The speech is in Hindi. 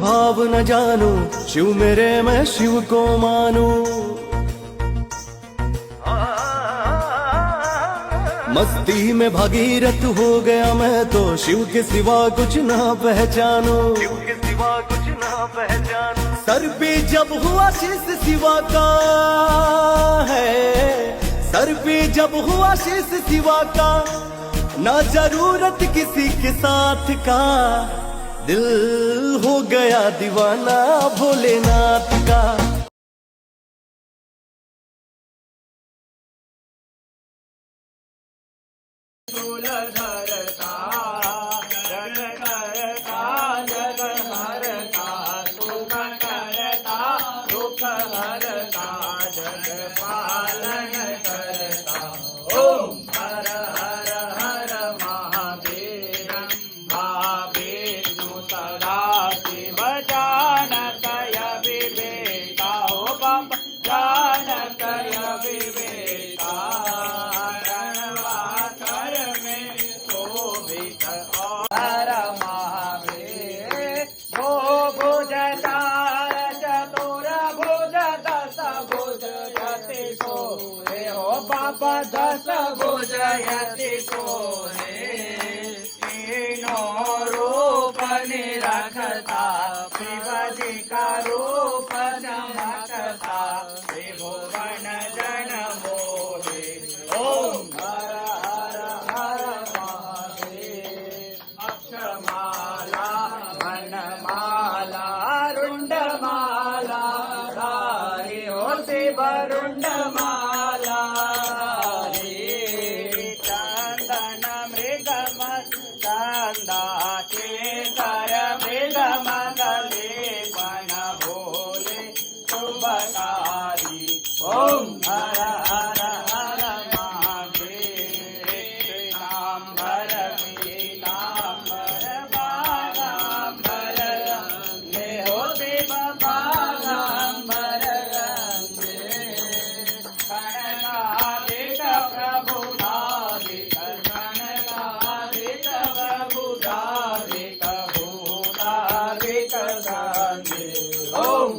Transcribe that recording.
भाव न जानू, शिव मेरे मैं शिव को मानू। मस्ती में भागीरथ हो गया मैं तो, शिव के सिवा कुछ ना पहचानू। शिव के सिवा कुछ ना पहचानू। सर पे जब हुआ शीश शिवा का है, सर पे जब हुआ शीश शिवा का, ना जरूरत किसी के साथ का, दिल हो गया दीवाना भोलेनाथ का। धरता जग करता जग हरता, सुख करता दुख हरता, जग पालन करता। ओम हर हर हर महावीर महाविष्णु सदा शिव जानक विवेका। हो बाबा जानक विवेका, हर महावीर भो भुजदार चतुर भुज दस भुज यति सोरे। हो बाबा दस भुज यति सोरे, तीनों रूप निरखता, शिवजी का रूप चमकता, त्रिभुवन जन मोहे। ओम हर हर हर अक्षमाला वनमाला रुंडमाला धारी। हो शिव रुंडमाला चंदन मृगम चंदा केसर मृगमंगले वन भोले शुभकारी। ओम हर हर हर महादेव पीताम्बर पीताम्बर बागाम्बर रंगे। हो शिव बागाम्बर रंगे, कनकादिक प्रभुदादिक कनकादिक प्रभुदादिक भूतादिक संगे। ओम